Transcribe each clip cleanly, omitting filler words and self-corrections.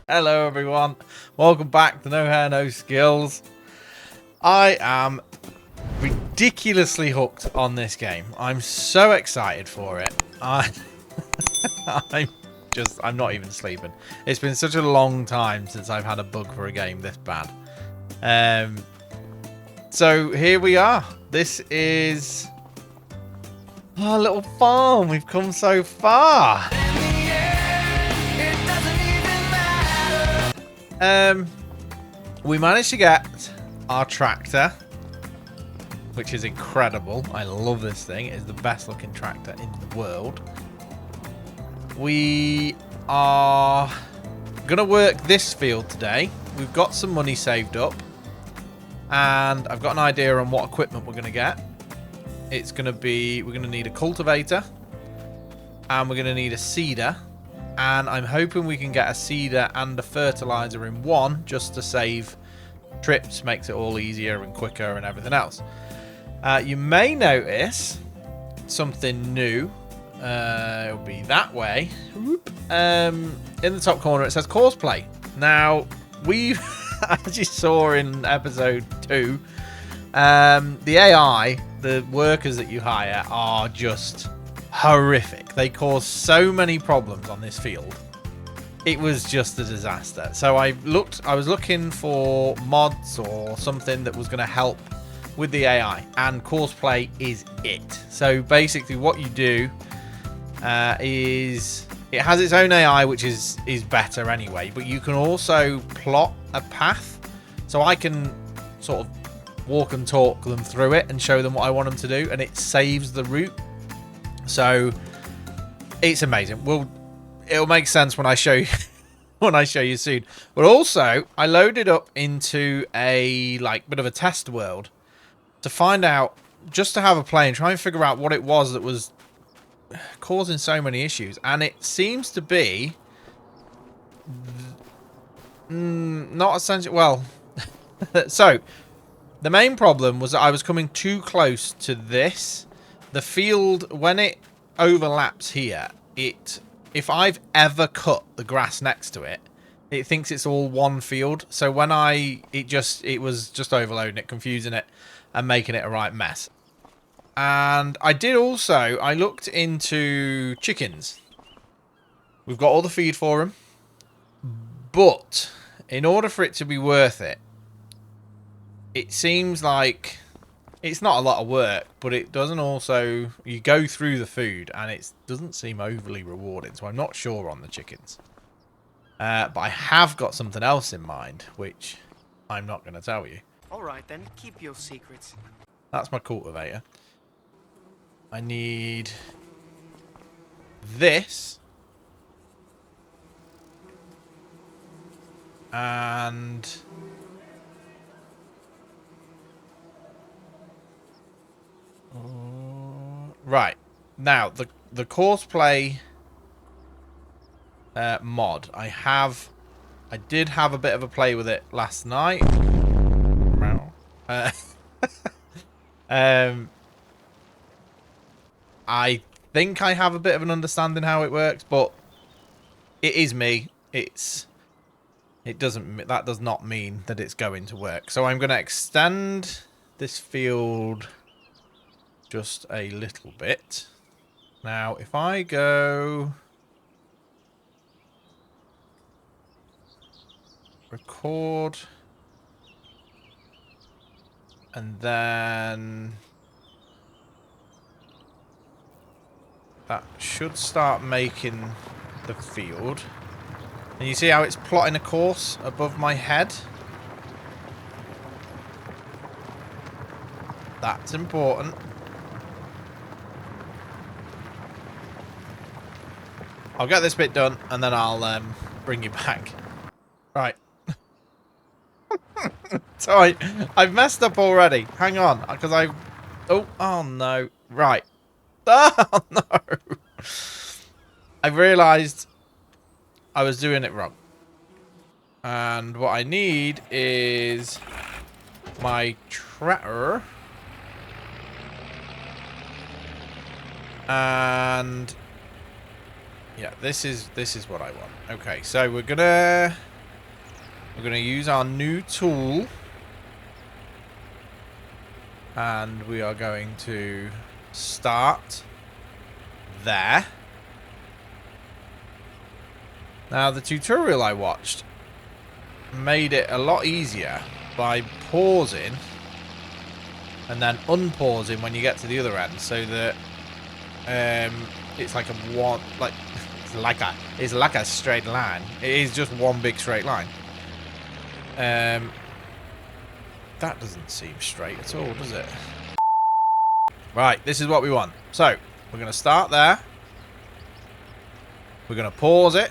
Hello everyone, welcome back to No Hair No Skills. I am ridiculously hooked on this game. I'm so excited for it. I'm not even sleeping. It's been such a long time since I've had a bug for a game this bad. So here we are. This is our little farm. We've come so far. We managed to get our tractor, which is incredible. I love this thing. It is the best looking tractor in the world. We are going to work this field today. We've got some money saved up, and I've got an idea on what equipment we're going to get. It's going to be, we're going to need a cultivator, and we're going to need a seeder. And I'm hoping we can get a seeder and a fertilizer in one, just to save trips, makes it all easier and quicker and everything else. You may notice something new. It'll be that way. In the top corner it says Courseplay. Now, we've, as you saw in episode 2, the AI, the workers that you hire, are just horrific. They cause so many problems on this field. It was just a disaster. So I was looking for mods or something that was going to help with the AI, and Courseplay is it. So basically what you do is it has its own AI, which is better anyway, but you can also plot a path, so I can sort of walk and talk them through it and show them what I want them to do, and it saves the route. So it's amazing. It'll make sense when I show you when I show you soon. But also, I loaded up into a bit of a test world to find out, just to have a play and try and figure out what it was that was causing so many issues. And it seems to be not essential. Well, so the main problem was that I was coming too close to this. The field, when it overlaps here, if I've ever cut the grass next to it, it thinks it's all one field. So when it was just overloading it, confusing it, and making it a right mess. And I looked into chickens. We've got all the feed for them, but in order for it to be worth it, it seems like it's not a lot of work, but it doesn't also... You go through the food, and it doesn't seem overly rewarding, so I'm not sure on the chickens. But I have got something else in mind, which I'm not going to tell you. Alright then, keep your secrets. That's my cultivator. I need this. And... right. Now, the Courseplay mod, I did have a bit of a play with it last night. I think I have a bit of an understanding how it works, but it is me. That does not mean that it's going to work. So I'm going to extend this field just a little bit. Now, if I go record, and then that should start making the field. And you see how it's plotting a course above my head? That's important. I'll get this bit done, and then I'll bring you back. Right. So I've messed up already. Hang on, because I've... Oh no. Right. Oh no. I've realised I was doing it wrong. And what I need is my tractor. And yeah, this is what I want. Okay, so we're gonna We're going to use our new tool. And we are going to start there. Now, the tutorial I watched made it a lot easier by pausing and then unpausing when you get to the other end, so that it's like it's like a straight line. It is just one big straight line. That doesn't seem straight at all, does it? Right, this is what we want. So, we're going to start there. We're going to pause it.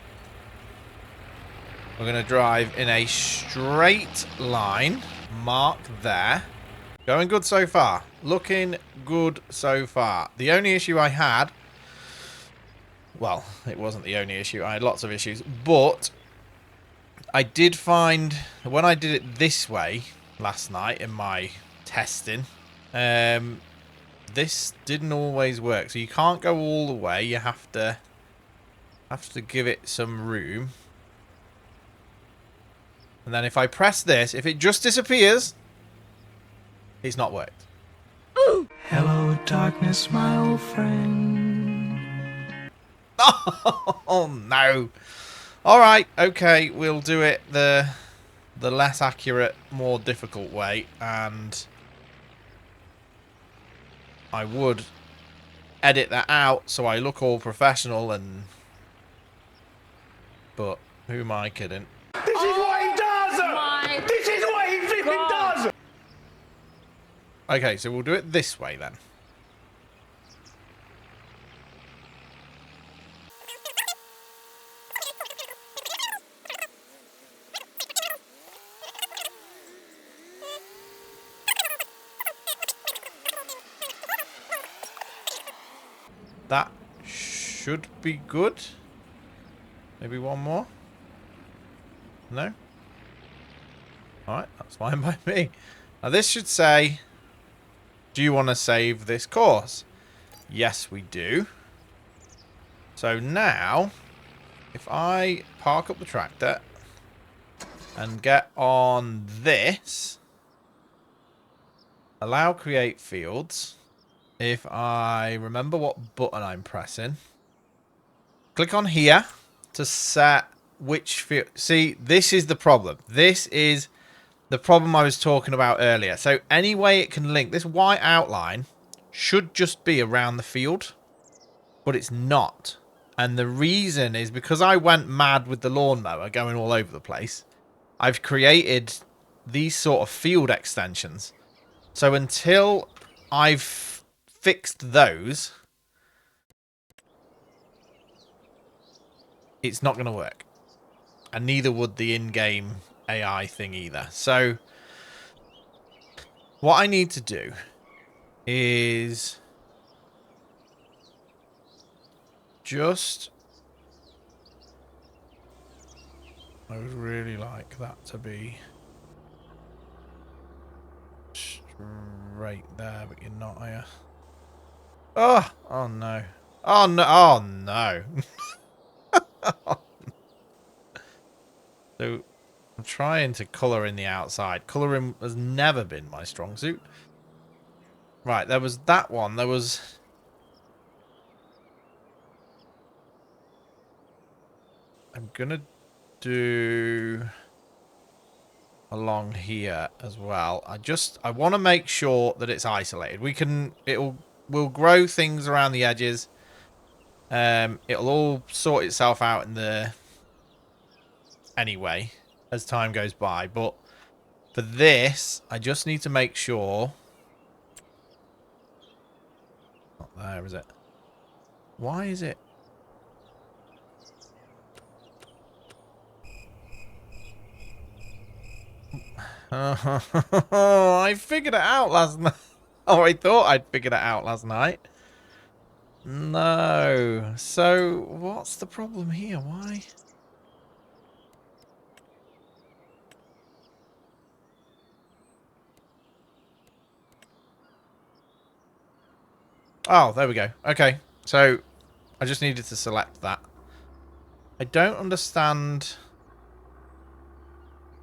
We're going to drive in a straight line. Mark there. Going good so far. Looking good so far. The only issue I had... Well, it wasn't the only issue. I had lots of issues. But I did find... When I did it this way last night in my testing... this didn't always work. So you can't go all the way. You have to give it some room. And then if I press this, if it just disappears, it's not worked. Ooh. Hello, darkness, my old friend. Oh, no. All right. Okay. We'll do it the less accurate, more difficult way. And I would edit that out so I look all professional and... But who am I kidding? This is what he does! This is what he flipping does! Okay, so we'll do it this way then. That should be good. Maybe one more? No? Alright, that's fine by me. Now this should say, do you want to save this course? Yes, we do. So now, if I park up the tractor and get on this, allow create fields. If I remember what button I'm pressing, click on here to set which field. See, this is the problem. This is the problem I was talking about earlier. So any way it can link, this white outline should just be around the field, but it's not. And the reason is because I went mad with the lawnmower going all over the place. I've created these sort of field extensions. So until I've fixed those, it's not going to work. And neither would the in-game AI thing either. So what I need to do is just... I would really like that to be straight there, but you're not, are you? Oh, oh no. Oh no, oh no. So I'm trying to colour in the outside. Colouring has never been my strong suit. Right, there was that one. There was... I'm going to do along here as well. I want to make sure that it's isolated. We'll grow things around the edges. It'll all sort itself out in the... Anyway, as time goes by, but for this, I just need to make sure. Not there, is it? Why is it? I figured it out last night. Oh, I thought I'd figured it out last night. No. So, what's the problem here? Why? Oh, there we go. Okay, so I just needed to select that. I don't understand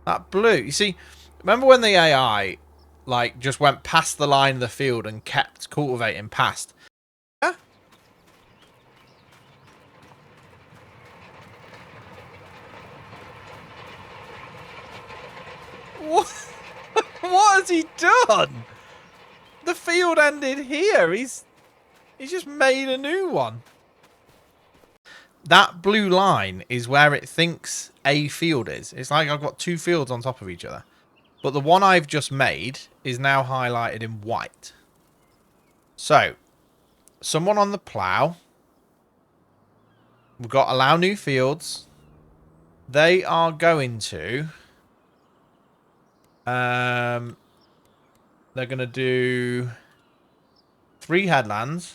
That blue. You see, remember when the AI, like, just went past the line of the field and kept cultivating past? Yeah? What? What has he done? The field ended here. He's just made a new one. That blue line is where it thinks a field is. It's like I've got two fields on top of each other. But the one I've just made is now highlighted in white. So, someone on the plough. We've got allow new fields. They are going to... they're going to do 3 headlands.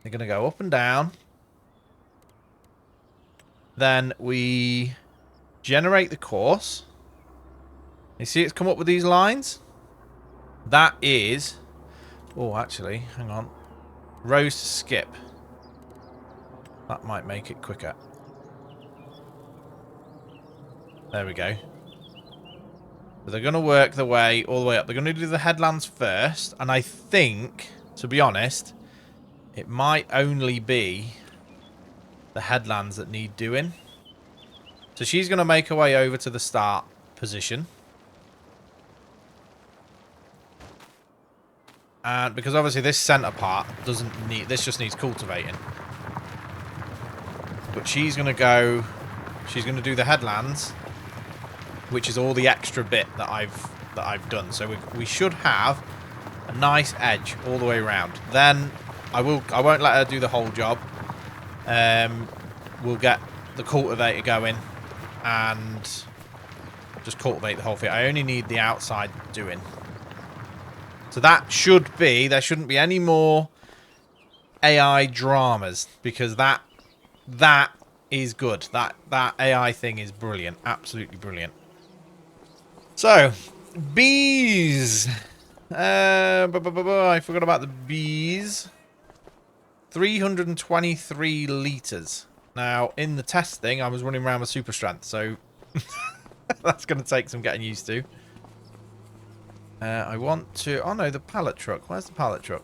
They're going to go up and down. Then we generate the course. You see it's come up with these lines? That is... Oh, actually, hang on. Rows to skip. That might make it quicker. There we go. So they're going to work their way all the way up. They're going to do the headlands first. And I think, to be honest, it might only be the headlands that need doing. So she's going to make her way over to the start position. And because obviously this centre part doesn't need... This just needs cultivating. But she's going to go... She's going to do the headlands, which is all the extra bit that I've done. So we should have a nice edge all the way around. Then I won't let her do the whole job. We'll get the cultivator going and just cultivate the whole thing. I only need the outside doing. So that should be... There shouldn't be any more AI dramas, because that is good. That AI thing is brilliant. Absolutely brilliant. So, bees. I forgot about the bees. 323 litres. Now, in the testing, I was running around with super strength, so that's going to take some getting used to. I want to... Oh, no, the pallet truck. Where's the pallet truck?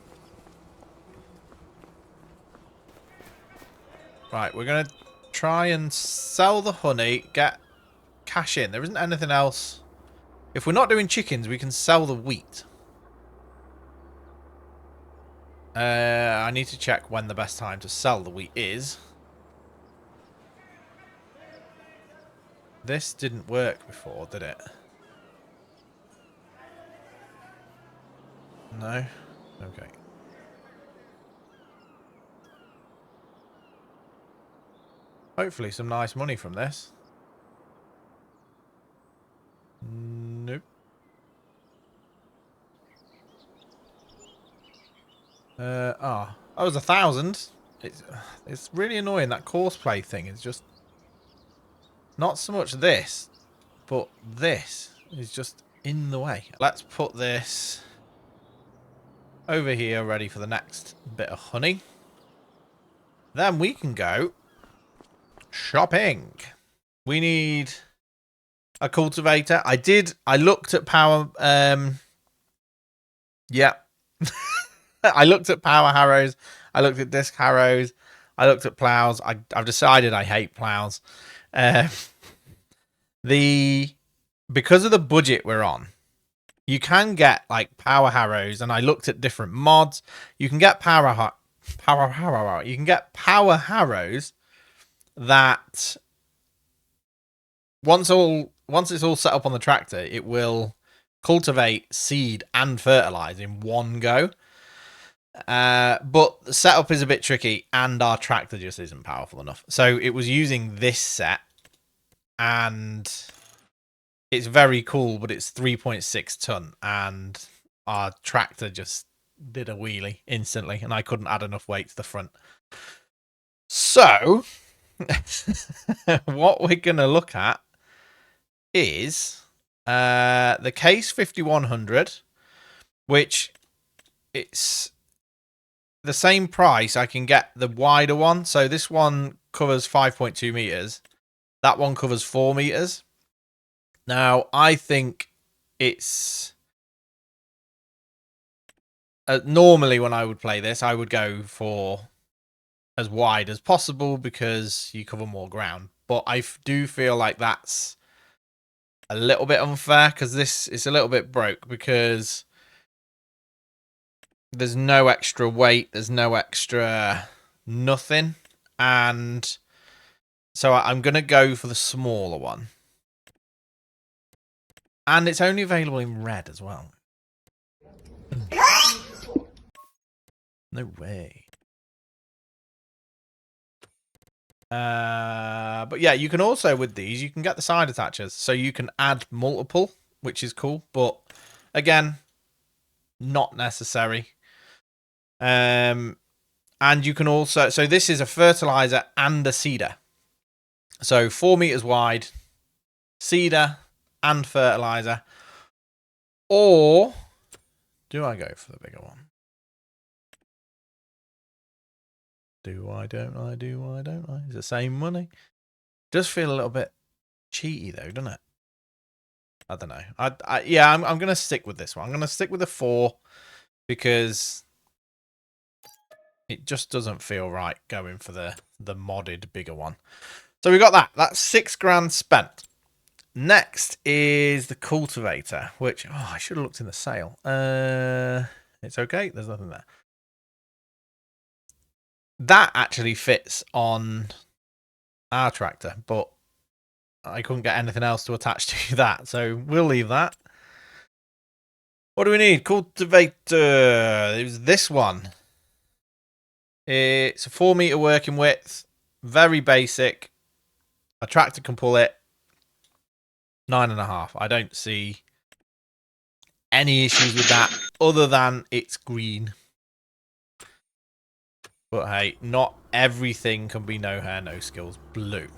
Right, we're going to try and sell the honey, get cash in. There isn't anything else. If we're not doing chickens, we can sell the wheat. I need to check when the best time to sell the wheat is. This didn't work before, did it? No? Okay. Hopefully some nice money from this. Nope. That was 1,000. It's really annoying, that course play thing. It's just not so much this, but this is just in the way. Let's put this over here ready for the next bit of honey. Then we can go shopping. We need a cultivator. I looked at power... yeah. I looked at power harrows. I looked at disc harrows. I looked at plows. I've decided I hate plows. Because of the budget we're on, you can get like power harrows, and I looked at different mods. You can get power harrows that once it's all set up on the tractor, it will cultivate, seed, and fertilize in one go. But the setup is a bit tricky, and our tractor just isn't powerful enough. So it was using this set, and it's very cool, but it's 3.6 ton, and our tractor just did a wheelie instantly, and I couldn't add enough weight to the front. So what we're gonna look at is the Case 5100, which it's the same price. I can get the wider one. So this one covers 5.2 meters. That one covers 4 meters. Now, I think it's... normally when I would play this, I would go for as wide as possible because you cover more ground. But I do feel like that's a little bit unfair because this is a little bit broke because there's no extra weight, there's no extra nothing. And so I'm going to go for the smaller one. And it's only available in red as well. No way. But yeah, you can also, with these, you can get the side attachers. So you can add multiple, which is cool. But again, not necessary. And you can also... So this is a fertilizer and a seeder. So 4 meters wide, seeder and fertilizer. Or do I go for the bigger one? Do I, don't I, do I, don't I? It's the same money. Does feel a little bit cheaty though, doesn't it? I don't know. Yeah, I'm going to stick with this one. I'm going to stick with the 4 because it just doesn't feel right going for the modded bigger one. So we got that. That's 6 grand spent. Next is the cultivator, which I should have looked in the sale. It's okay. There's nothing there. That actually fits on our tractor, but I couldn't get anything else to attach to that, so we'll leave that. What do we need? Cultivator. It was this one. It's a 4 meter working width. Very basic. A tractor can pull it. 9.5. I don't see any issues with that other than it's green. But hey, not everything can be no hair, no skills blue.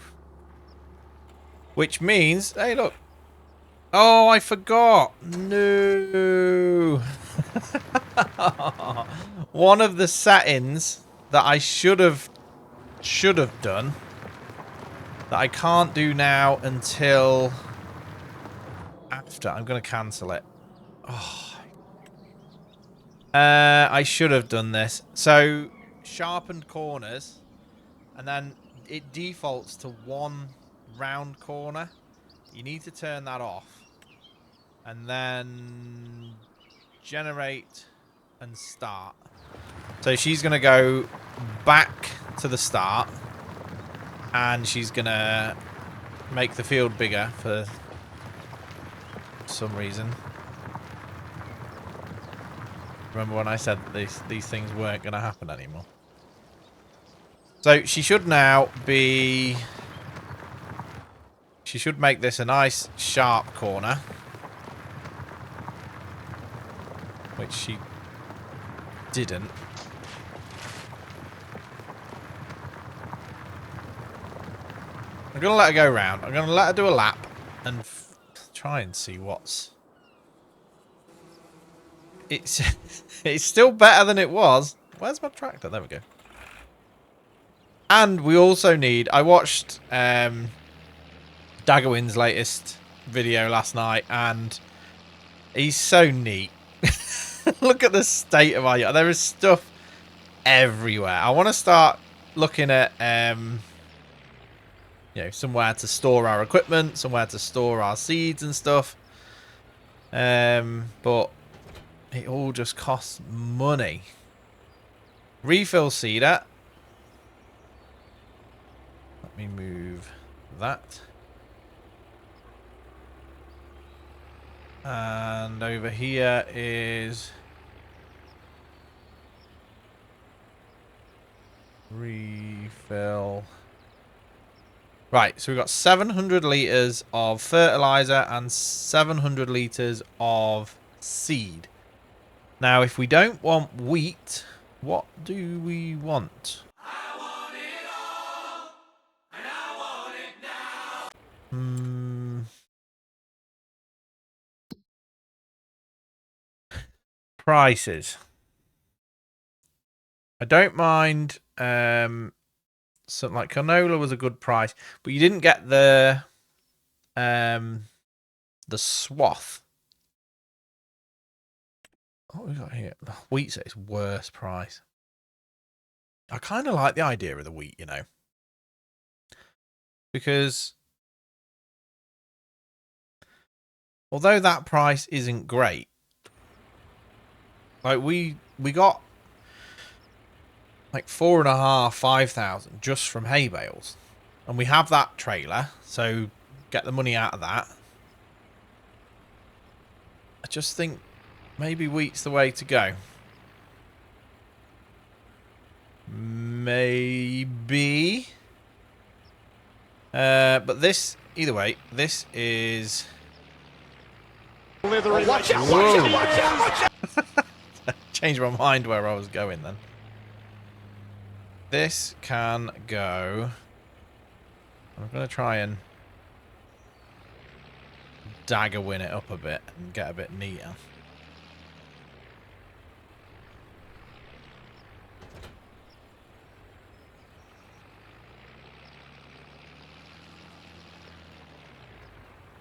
Which means, hey, look. Oh, I forgot. No. One of the settings that I should have done that I can't do now until after. I'm going to cancel it. Oh. I should have done this. So, sharpened corners, and then it defaults to 1 round corner. You need to turn that off, and then generate and start. So she's going to go back to the start, and she's going to make the field bigger for some reason. Remember when I said that these things weren't going to happen anymore? So she should now be... She should make this a nice sharp corner. Which she didn't. I'm going to let her go round. I'm going to let her do a lap and try and see what's... It's still better than it was. Where's my tractor? There we go. And we also need... I watched Daggerwin's latest video last night, and he's so neat. Look at the state of our yard. There is stuff everywhere. I want to start looking at you know, somewhere to store our equipment, somewhere to store our seeds and stuff. But it all just costs money. Refill seeder. Let me move that. And over here is refill. Right, so we've got 700 litres of fertiliser and 700 litres of seed. Now, if we don't want wheat, what do we want? I want it all, and I want it now. Prices. I don't mind. Something like canola was a good price, but you didn't get the the swath. What we got here? The wheat's at its worst price. I kind of like the idea of the wheat, you know. Because although that price isn't great, like we got like 4,500, 5,000 just from hay bales. And we have that trailer, so get the money out of that. I just think maybe wheat's the way to go. Maybe. But this, either way, this is... Watch out, watch out, watch out, watch out! Changed my mind where I was going then. This can go... I'm going to try and dagger win it up a bit and get a bit neater.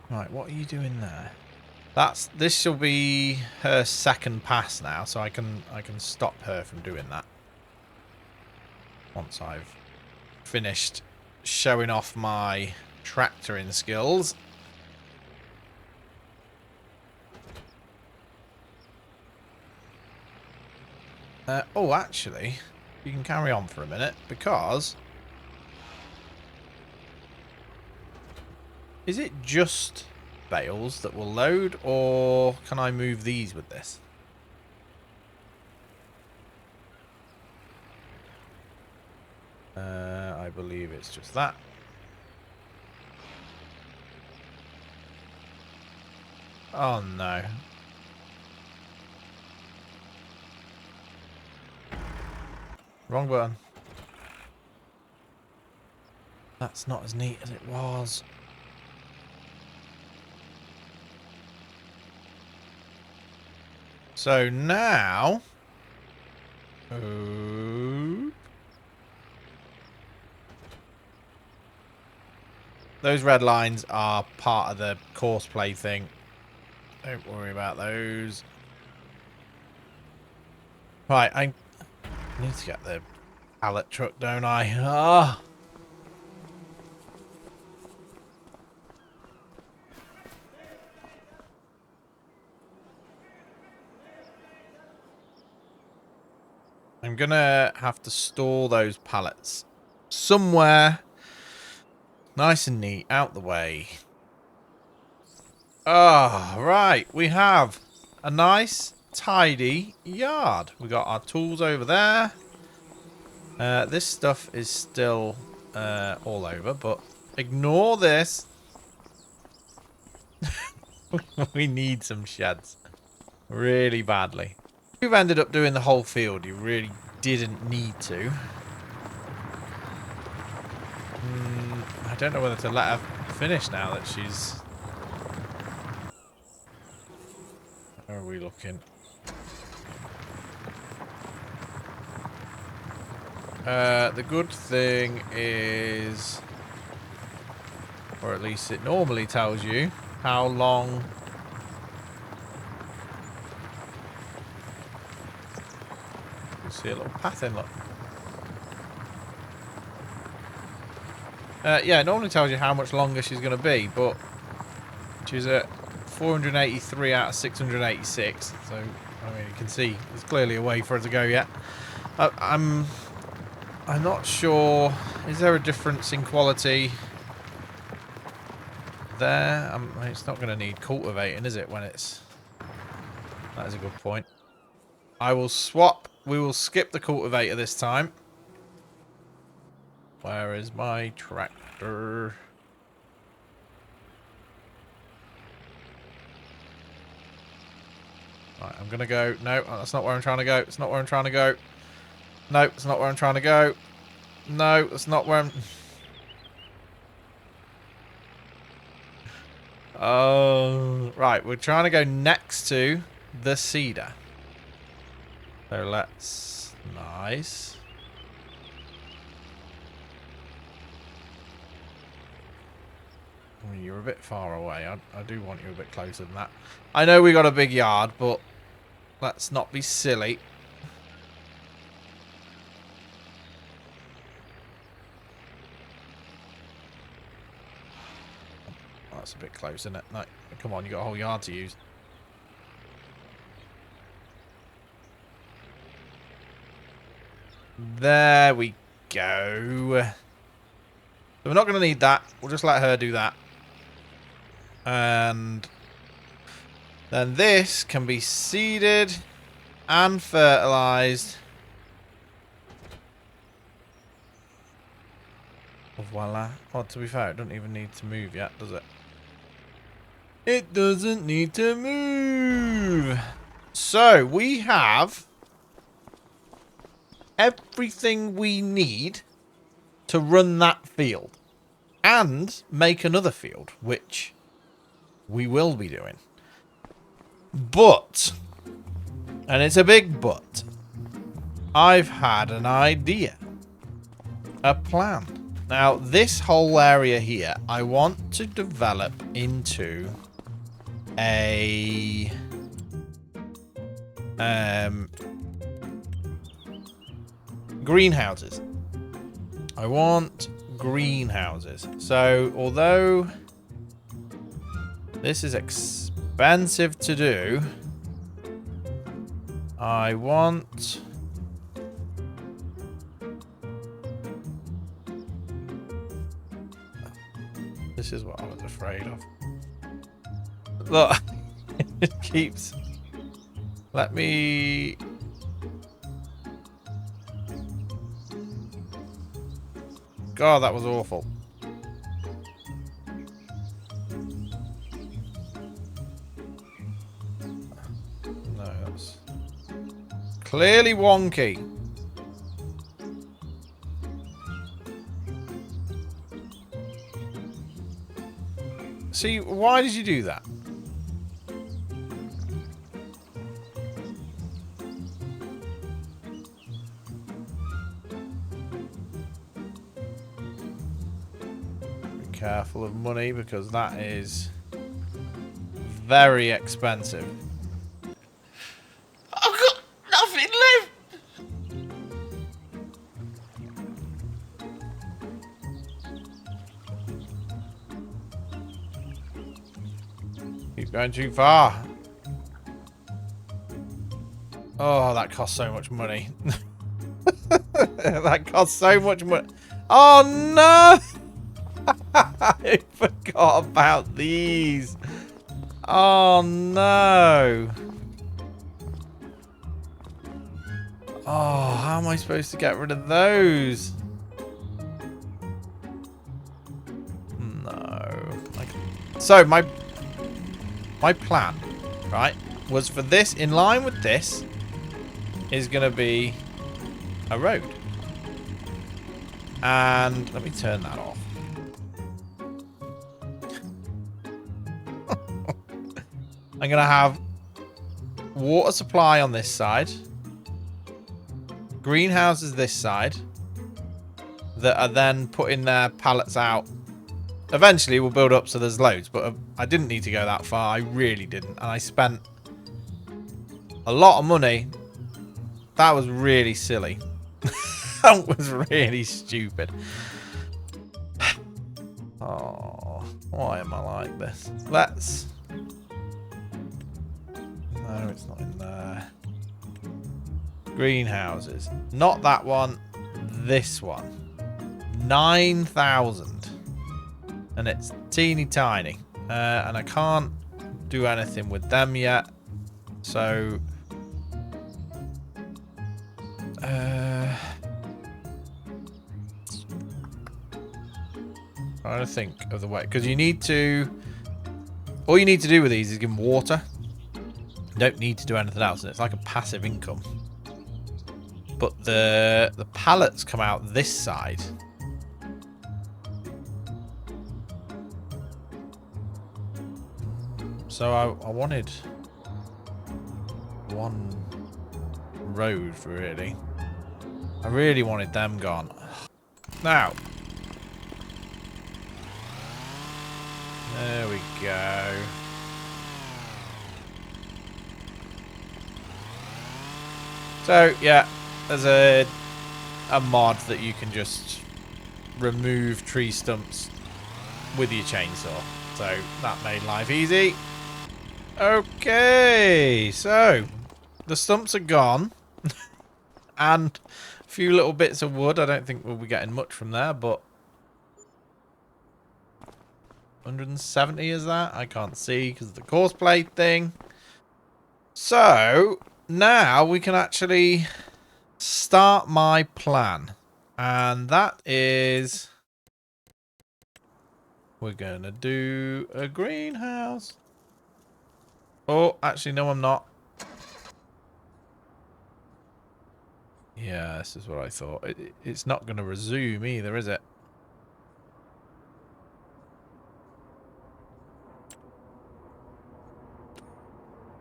Right, what are you doing there? This shall be her second pass now, so I can stop her from doing that. Once I've finished showing off my tractoring skills. Oh, actually, you can carry on for a minute, because... Is it just bales that will load, or can I move these with this? I believe it's just that. Oh no. Wrong button. That's not as neat as it was. So now... those red lines are part of the course play thing. Don't worry about those. Right, I need to get the pallet truck, don't I? Ah. I'm gonna have to store those pallets somewhere nice and neat, out the way. Ah, right. We have a nice, tidy yard. We got our tools over there. This stuff is still all over, but ignore this. We need some sheds. Really badly. You've ended up doing the whole field. You really didn't need to. I don't know whether to let her finish now that she's... Where are we looking? The good thing is... Or at least it normally tells you how long... You see a little path in, look. Yeah, it normally tells you how much longer she's going to be, but she's at 483 out of 686. So, I mean, you can see there's clearly a way for her to go yet. I'm not sure. Is there a difference in quality there? It's not going to need cultivating, is it, when it's... That is a good point. I will swap. We will skip the cultivator this time. Where is my tractor? Right, I'm going to go. No, that's not where I'm trying to go. It's not where I'm trying to go. No, it's not where I'm trying to go. No, that's not where I'm... Oh, right. We're trying to go next to the cedar. So let's... Nice. You're a bit far away. I do want you a bit closer than that. I know we got a big yard, but let's not be silly. Oh, that's a bit close, isn't it? No, come on, you got a whole yard to use. There we go. So we're not going to need that. We'll just let her do that. And then this can be seeded and fertilized. Oh, voila. Oh, to be fair, it doesn't even need to move yet, does it? It doesn't need to move. So we have everything we need to run that field and make another field, which we will be doing. But, and it's a big but, I've had an idea, a plan. Now, this whole area here, I want to develop into a greenhouses. I want greenhouses. So, although this is expensive to do, I want... This is what I was afraid of. Look, it keeps... Let me... God, that was awful. No, that's clearly wonky. See, why did you do that? Careful of money, because that is very expensive. I've got nothing left. Keep going too far. Oh, that costs so much money. That costs so much money. Oh no! I forgot about these. Oh no. Oh, how am I supposed to get rid of those? No. So my plan, right, was for this, in line with this, is going to be a road. And let me turn that off. I'm going to have water supply on this side. Greenhouses this side. That are then putting their pallets out. Eventually we'll build up so there's loads. But I didn't need to go that far. I really didn't. And I spent a lot of money. That was really silly. That was really stupid. Oh, why am I like this? Let's... No, it's not in there. Greenhouses. Not that one. This one. 9,000. And it's teeny tiny. And I can't do anything with them yet. So... trying to think of the way. Because you need to... All you need to do with these is give them water. You don't need to do anything else. And it's like a passive income. But the pallets come out this side. So I wanted one road, really. I really wanted them gone. Now, There we go. So, yeah, there's a mod that you can just remove tree stumps with your chainsaw. So, that made life easy. Okay, so the stumps are gone. And a few little bits of wood. I don't think we'll be getting much from there, but 170 is that? I can't see because of the course plate thing. So now we can actually start my plan. And that is we're going to do a greenhouse. Oh, actually, no, I'm not. Yeah, this is what I thought. It's not going to resume either, is it?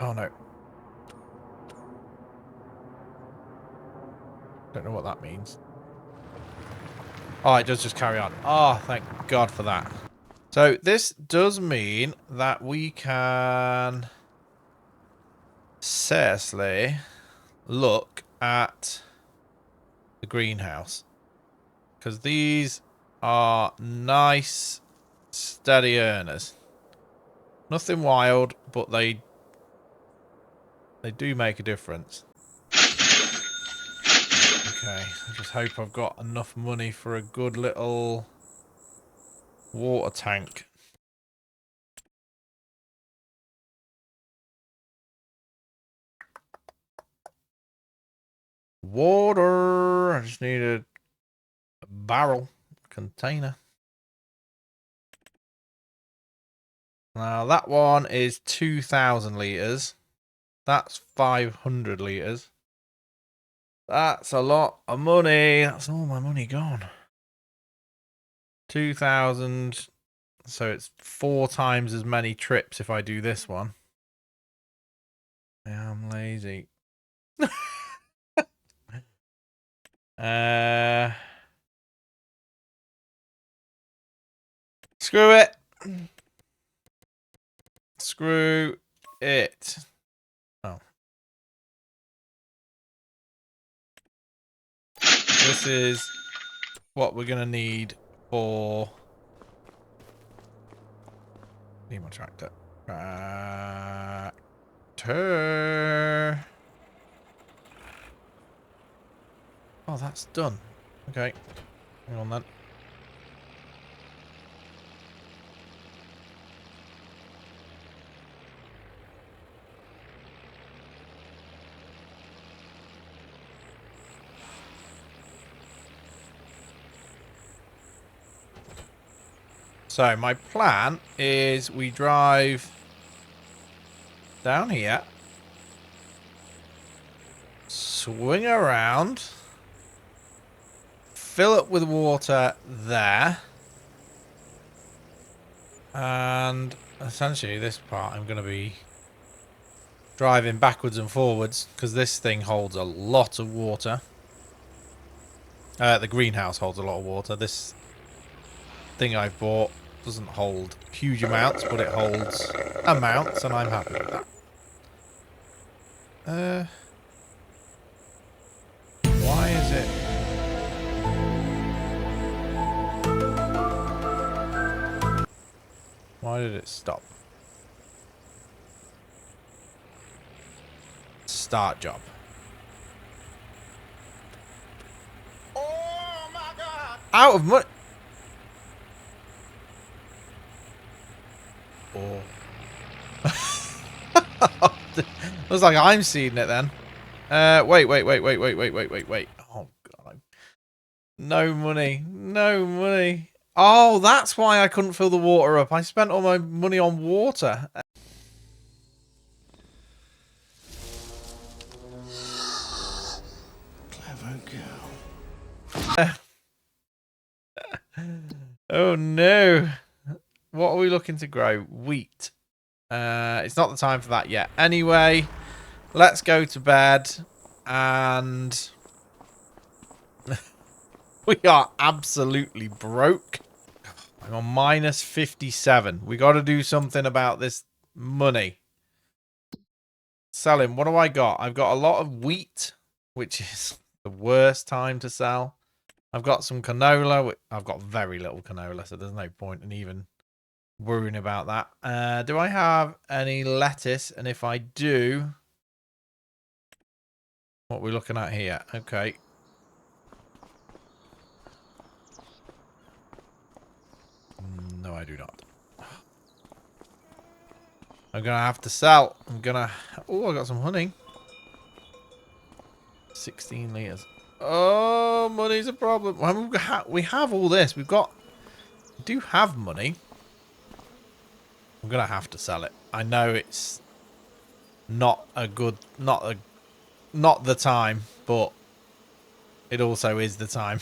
Oh, no. Don't know what that means. Oh, it does just carry on. Oh, thank God for that. So this does mean that we can seriously look at the greenhouse. Because these are nice, steady earners. Nothing wild, but they do make a difference. Okay, I just hope I've got enough money for a good little water tank. Water! I just need a barrel container. Now that one is 2,000 litres. That's 500 litres. That's a lot of money. That's all my money gone. 2,000. So it's 4 times as many trips if I do this one. Yeah, I'm lazy. Screw it. Screw it. Oh. This is what we're going to need for... Need my tractor. Tractor. Oh, that's done. Okay. Hang on then. So my plan is we drive down here, swing around, fill up with water there, and essentially this part I'm going to be driving backwards and forwards because this thing holds a lot of water. The greenhouse holds a lot of water. This thing I've bought doesn't hold huge amounts, but it holds amounts, and I'm happy with that. Why is it? Why did it stop? Start job. Oh my God! Out of money. Oh. Looks like I'm seeing it then. Wait. Oh God. No money. No money. Oh, that's why I couldn't fill the water up. I spent all my money on water. Clever girl. Oh no. What are we looking to grow? Wheat. It's not the time for that yet. Anyway, let's go to bed. And we are absolutely broke. I I'm on minus 57. We got to do something about this money. Selling. What do I got? I've got a lot of wheat, which is the worst time to sell. I've got some canola. I've got very little canola, so there's no point in even worrying about that. Do I have any lettuce? And if I do, what are we looking at here? Okay. No, I do not. I'm going to have to sell. I'm going to... Oh, I got some honey. 16 litres. Oh, money's a problem. Well, we have all this. We do have money. I'm going to have to sell it. I know it's not the time, but it also is the time.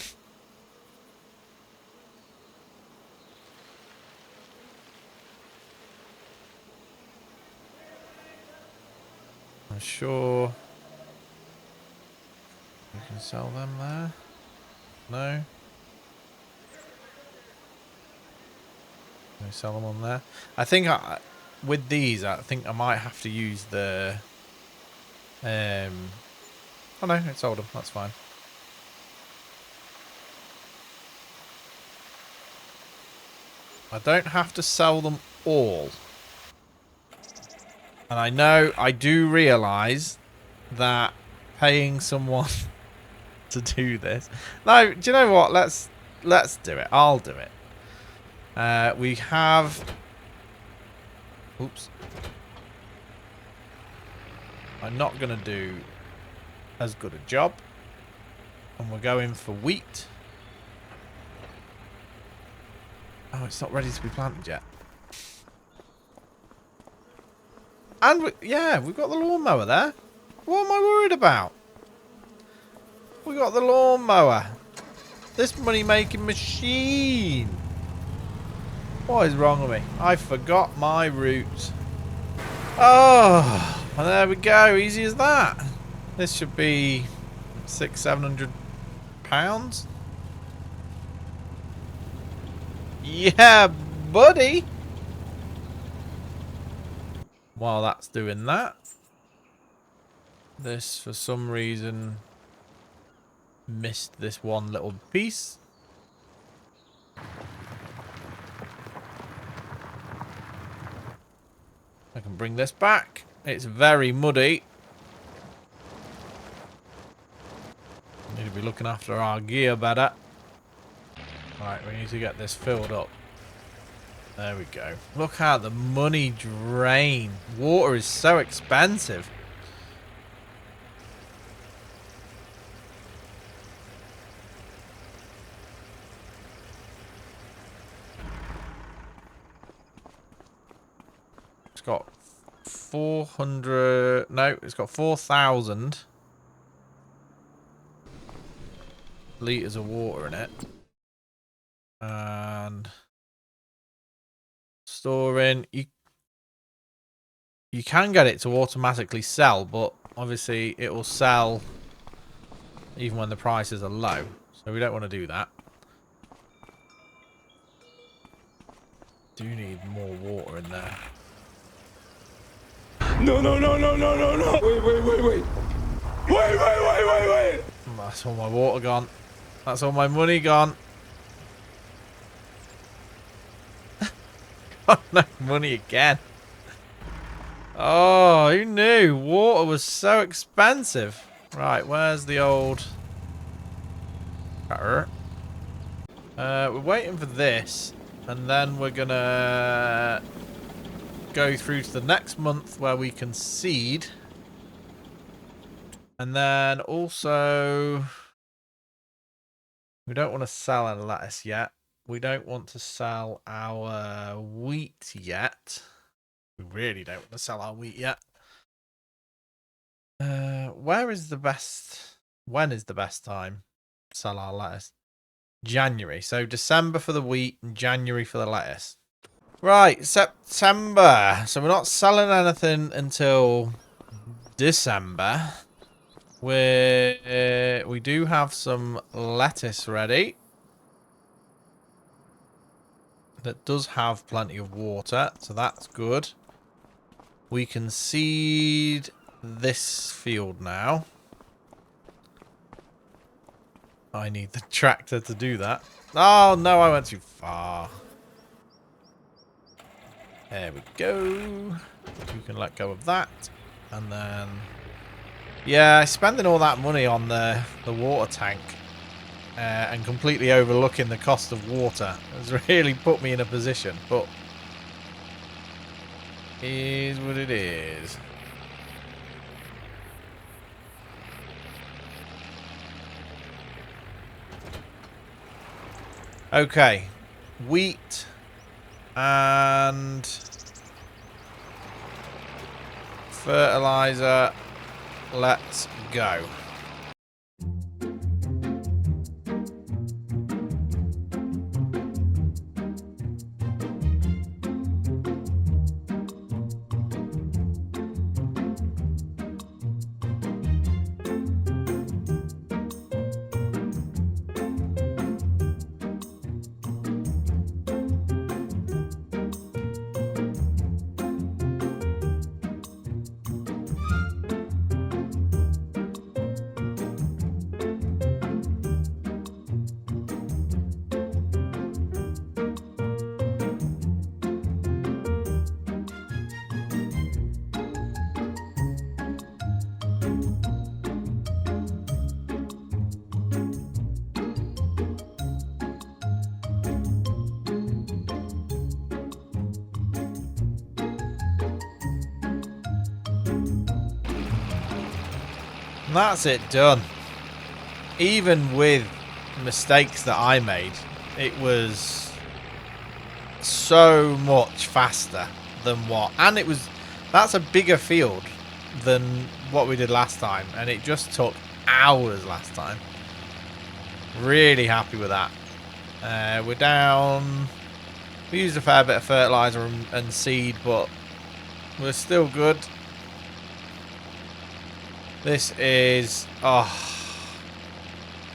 I'm sure you can sell them there. No. Can I sell them on there? I think with these, I think I might have to use the... Oh no, it sold them. That's fine. I don't have to sell them all. And I know, I do realise that paying someone to do this... No, do you know what? Let's do it. I'll do it. We have... Oops. I'm not going to do as good a job. And we're going for wheat. Oh, it's not ready to be planted yet. And, yeah, we've got the lawnmower there. What am I worried about? We got the lawnmower. This money-making machine. What is wrong with me? I forgot my route. Oh, and there we go. Easy as that. This should be £600-700. Yeah, buddy. While that's doing that, this for some reason missed this one little piece. I can bring this back. It's very muddy. Need to be looking after our gear better. Right, we need to get this filled up. There we go. Look how the money drain. Water is so expensive. It's got 400... No, it's got 4,000 litres of water in it. And... storing. You can get it to automatically sell, but obviously it will sell even when the prices are low. So we don't want to do that. Do need more water in there. No, no, no, no, no, no, no. Wait. Wait. That's all my water gone. That's all my money gone. Got no money again. Oh, who knew? Water was so expensive. Right, where's the old... we're waiting for this. And then we're going to go through to the next month where we can seed. And then also... we don't want to sell any lettuce yet. We don't want to sell our wheat yet. We really don't want to sell our wheat yet. Where is the best... when is the best time to sell our lettuce? January. So December for the wheat and January for the lettuce. Right, September. So we're not selling anything until December. We do have some lettuce ready. that does have plenty of water, so that's good. We can seed this field now. I need the tractor to do that. Oh, no, I went too far. There we go. You can let go of that. And then... yeah, spending all that money on the water tank and completely overlooking the cost of water has really put me in a position. But is what it is. Okay. Wheat and fertilizer. Let's go. And that's it done. Even with mistakes that I made, it was so much faster than what... and it was... that's a bigger field than what we did last time. And it just took hours last time. Really happy with that. We're down... we used a fair bit of fertilizer and seed, but we're still good. This is... oh,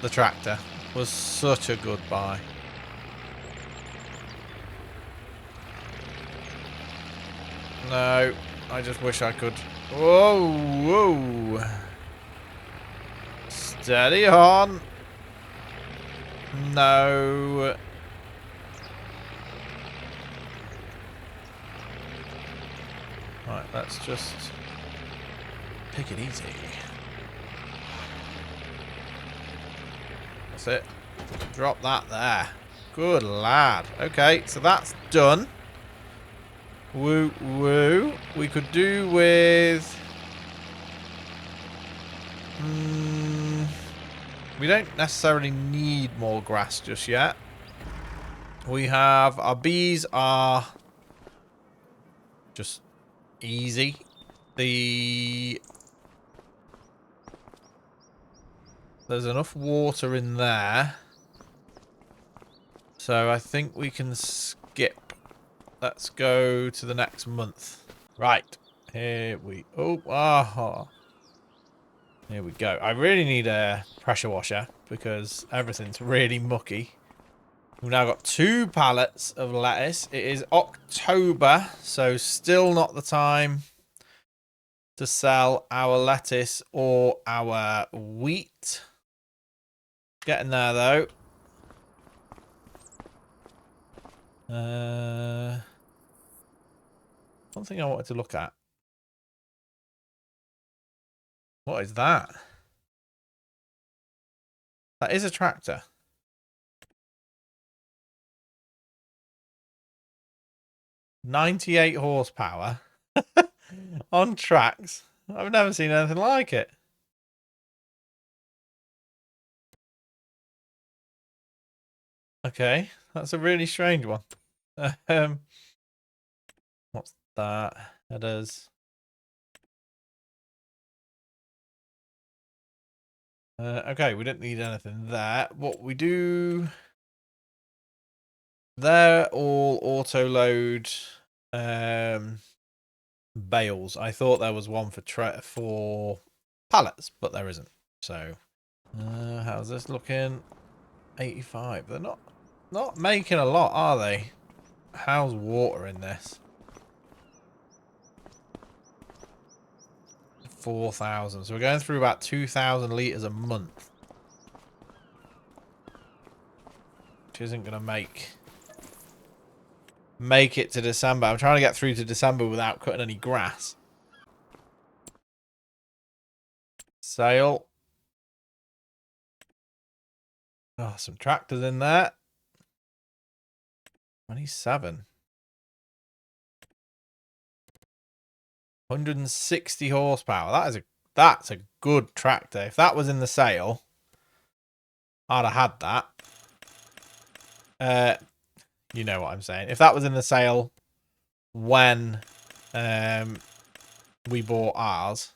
the tractor was such a good buy. No, I just wish I could... whoa, whoa. Steady on. No. Right, let's just take it easy. That's it. Drop that there. Good lad. Okay, so that's done. Woo woo. We could do with... we don't necessarily need more grass just yet. We have... our bees are just easy. There's enough water in there. So I think we can skip. Let's go to the next month. Right. Here we... oh, here we go. I really need a pressure washer because everything's really mucky. We've now got 2 pallets of lettuce. It is October, so still not the time to sell our lettuce or our wheat. Getting there, though. One thing I wanted to look at. What is that? That is a tractor. "98 horsepower on tracks." I've never seen anything like it. Okay, that's a really strange one. What's that? Headers. Okay, we don't need anything there. What we do... they're all auto-load bales. I thought there was one for pallets, but there isn't. So, how's this looking? 85. They're not making a lot, are they? How's water in this? 4,000. So we're going through about 2,000 litres a month. Which isn't going to make it to December. I'm trying to get through to December without cutting any grass. Sail. Oh, some tractors in there. 27. 160 horsepower. That's a good tractor. If that was in the sale, I'd have had that. You know what I'm saying. If that was in the sale when we bought ours,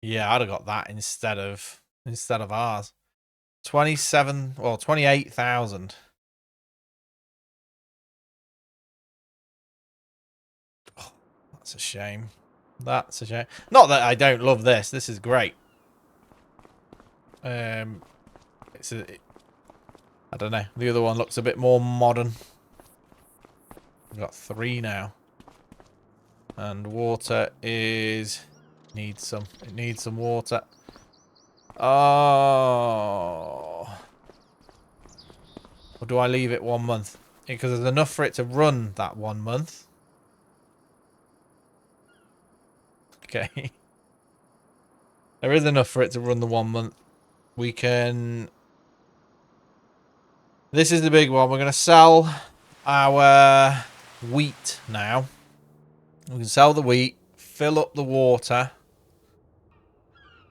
yeah, I'd have got that instead of ours. 27, well, 28,000. Oh, that's a shame. That's a shame. Not that I don't love this. This is great. I don't know. The other one looks a bit more modern. We've got 3 now. And water is... It needs some water. Oh. Or do I leave it 1 month? Because there's enough for it to run that 1 month. Okay. There is enough for it to run the 1 month. We can... This is the big one. We're going to sell our wheat now. We can sell the wheat, fill up the water,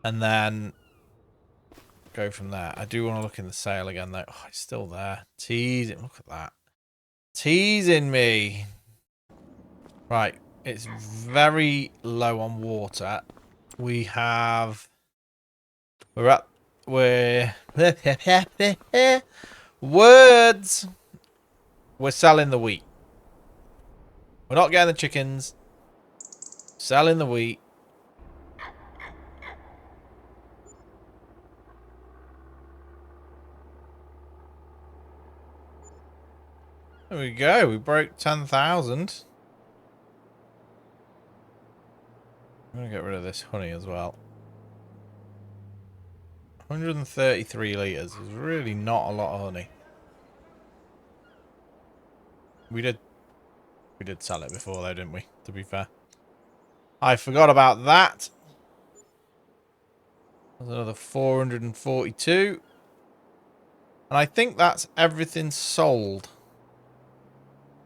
and then go from there. I do want to look in the sale again, though. Oh, it's still there. Teasing. Look at that. Teasing me. Right. It's very low on water. We have... We're words. We're selling the wheat. We're not getting the chickens. Selling the wheat. There we go. We broke 10,000. I'm going to get rid of this honey as well. 133 litres is really not a lot of honey. We did sell it before though, didn't we? To be fair. I forgot about that. There's another 442. And I think that's everything sold.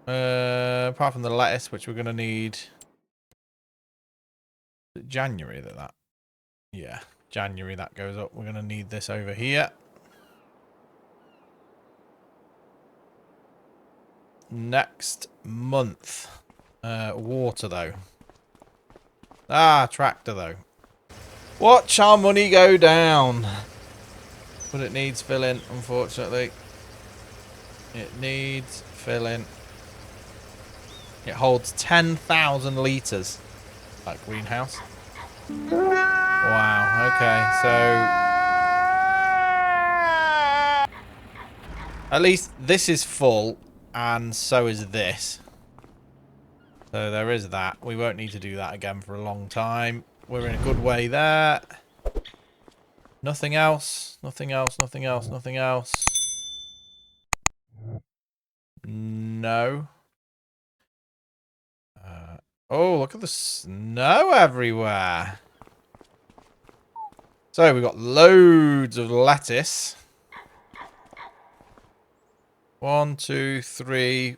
Apart from the lettuce, which we're going to need... January that... Yeah, January that goes up. We're going to need this over here. Next month. Water, though. Ah, tractor, though. Watch our money go down. But it needs filling, unfortunately. It needs filling. It holds 10,000 litres. That greenhouse. Wow, okay, so... At least this is full, and so is this. So there is that. We won't need to do that again for a long time. We're in a good way there. Nothing else. Nothing else. Nothing else. Nothing else. No. Oh, look at the snow everywhere. So we've got loads of lettuce. 1, 2, 3,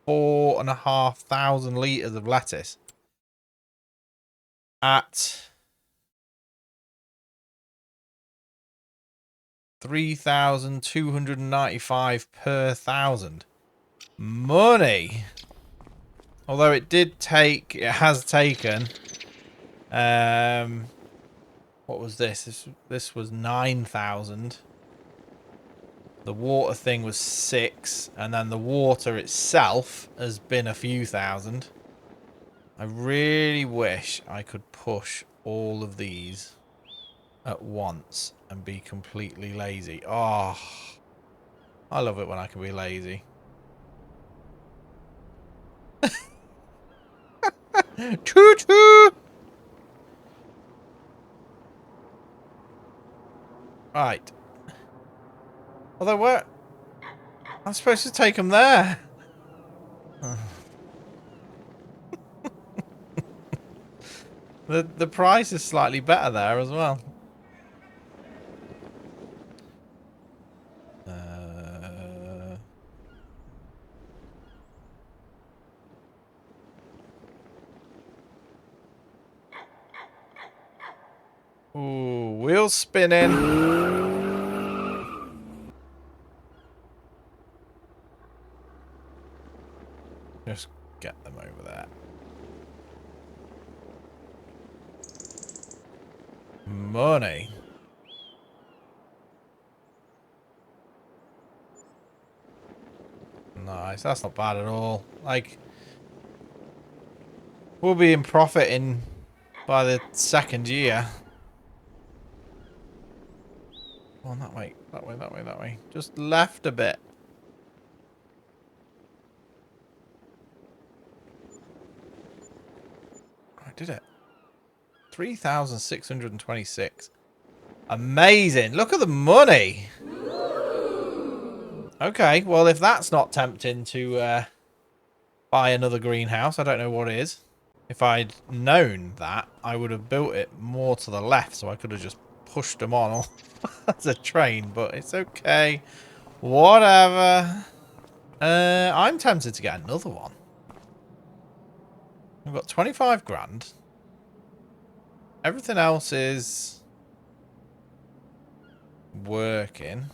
4,500 litres of lettuce. At 3,295 per 1,000. Money. Although it has taken. What was this? This was 9,000. The water thing was 6, and then the water itself has been a few thousand. I really wish I could push all of these at once and be completely lazy. Oh, I love it when I can be lazy. Choo choo! Right. Although where? I'm supposed to take them there. The price is slightly better there as well. Ooh, wheels spinning. Just get them over there. Money. Nice. That's not bad at all. Like, we'll be in profit by the second year. Oh, that way. That way, that way, that way. Just left a bit. I did it. 3,626. Amazing. Look at the money. Okay, well, if that's not tempting to buy another greenhouse, I don't know what is. If I'd known that, I would have built it more to the left, so I could have just pushed them on as a train, but it's okay. Whatever. I'm tempted to get another one. We've got 25 grand. Everything else is working.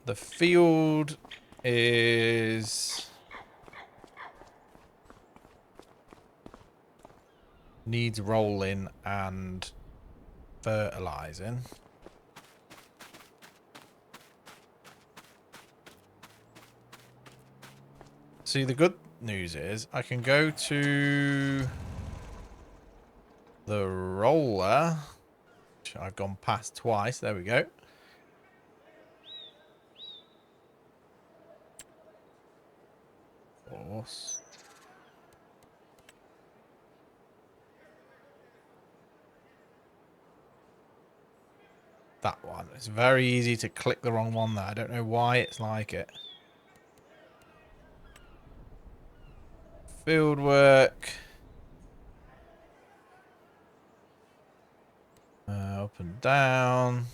The field is... needs rolling and fertilizing. See, the good news is I can go to the roller, which I've gone past twice. There we go. Horse. That one. It's very easy to click the wrong one there. I don't know why it's like it. Field work. Up and down.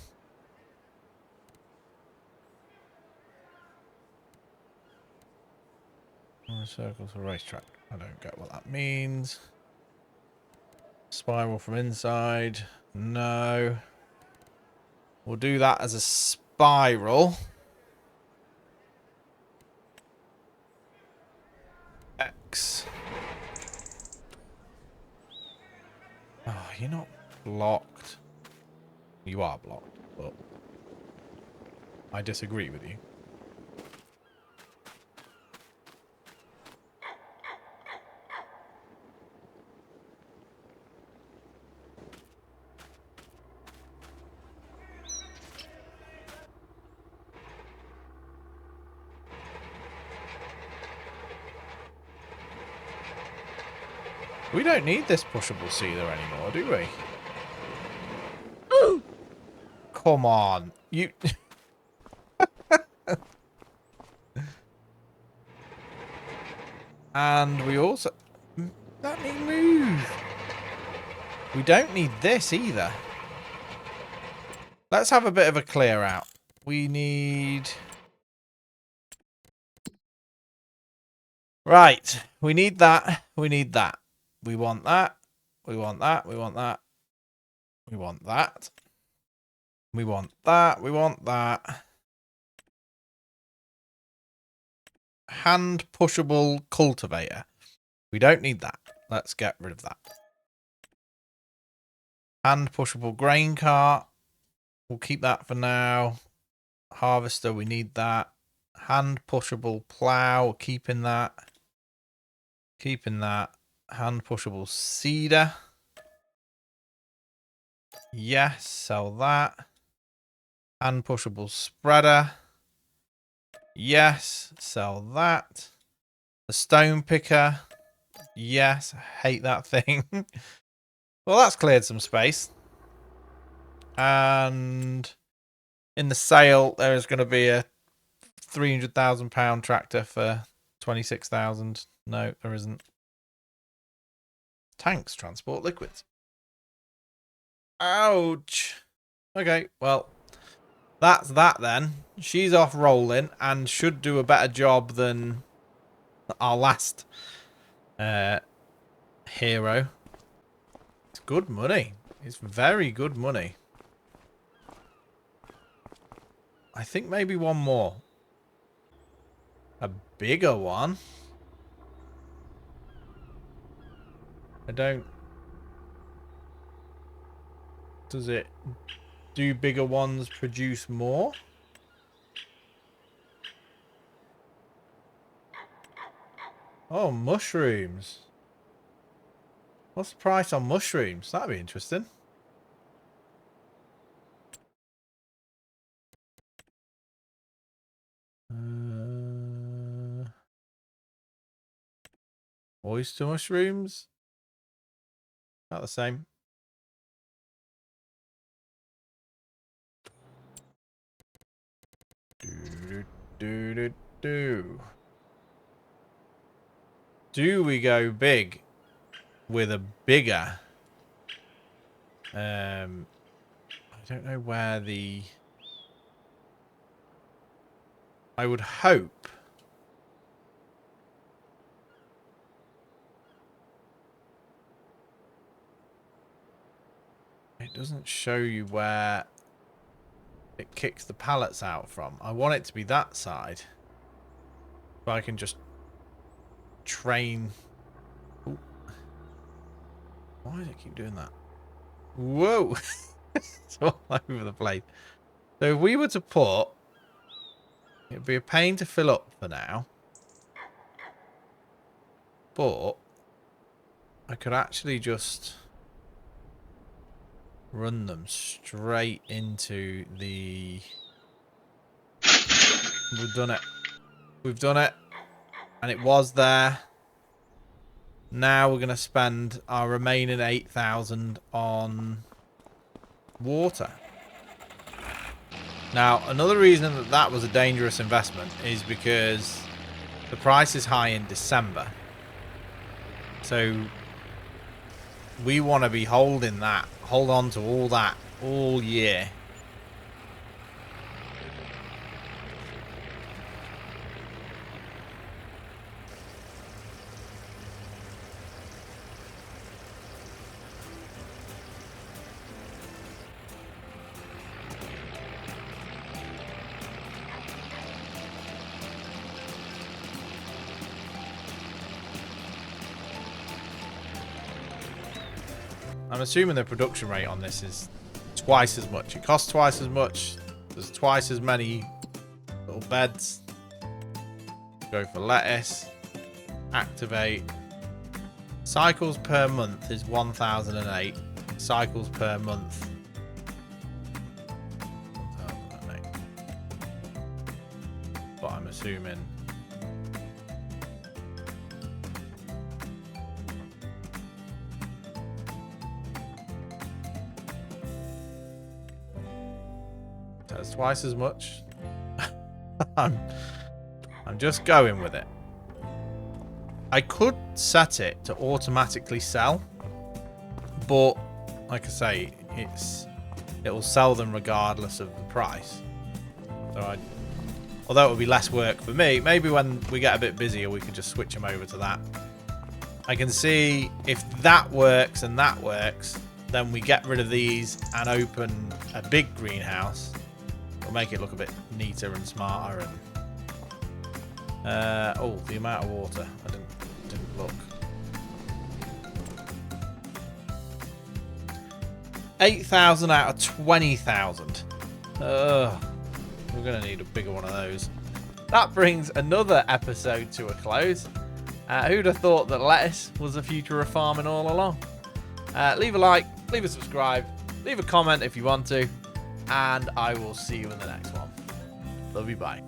Circle to racetrack. I don't get what that means. Spiral from inside. No. We'll do that as a spiral. X. Oh, you're not blocked. You are blocked, but I disagree with you. We don't need this pushable sealer anymore, do we? Ooh. Come on. You... And we also... Let me move. We don't need this either. Let's have a bit of a clear out. We need... Right. We need that. We need that. We want that. We want that. We want that. We want that. We want that. We want that. Hand pushable cultivator. We don't need that. Let's get rid of that. Hand pushable grain cart. We'll keep that for now. Harvester, we need that. Hand pushable plow. Keeping that. Keeping that. Hand pushable seeder. Yes, sell that. Hand pushable spreader. Yes. Sell that. The stone picker. Yes. I hate that thing. Well, that's cleared some space. And in the sale, there is going to be a £300,000 tractor for 26,000. No, there isn't. Tanks transport liquids. Ouch. Okay, well, that's that then. She's off rolling and should do a better job than our last hero. It's good money. It's very good money. I think maybe one more. A bigger one. I don't... Does it... Do bigger ones produce more? Oh, mushrooms. What's the price on mushrooms? That'd be interesting. Oyster mushrooms? Not the same. Do we go big with a bigger? I don't know where the... I would hope... It doesn't show you where it kicks the pallets out from. I want it to be that side. But I can just train... Ooh. Why does it keep doing that? Whoa! It's all over the place. So if we were to put... It'd be a pain to fill up for now. But I could actually just run them straight into the... We've done it. We've done it. And it was there. Now we're going to spend our remaining 8,000 on water. Now, another reason that that was a dangerous investment is because the price is high in December. So we want to be holding that, hold on to all that all year. I'm assuming the production rate on this is twice as much. It costs twice as much. There's twice as many little beds. Go for lettuce. Activate. Cycles per month is 1,008. Cycles per month. 1,008. But I'm assuming... That's twice as much. I'm just going with it. I could set it to automatically sell, but like I say, it will sell them regardless of the price. So although it would be less work for me, maybe when we get a bit busier, we can just switch them over to that. I can see if that works and that works, then we get rid of these and open a big greenhouse. It'll make it look a bit neater and smarter. And oh, the amount of water. I didn't look. 8,000 out of 20,000. We're gonna need a bigger one of those. That brings another episode to a close. Who'd have thought that lettuce was the future of farming all along? Leave a like, leave a subscribe, leave a comment if you want to. and I will see you in the next one. Love you, bye.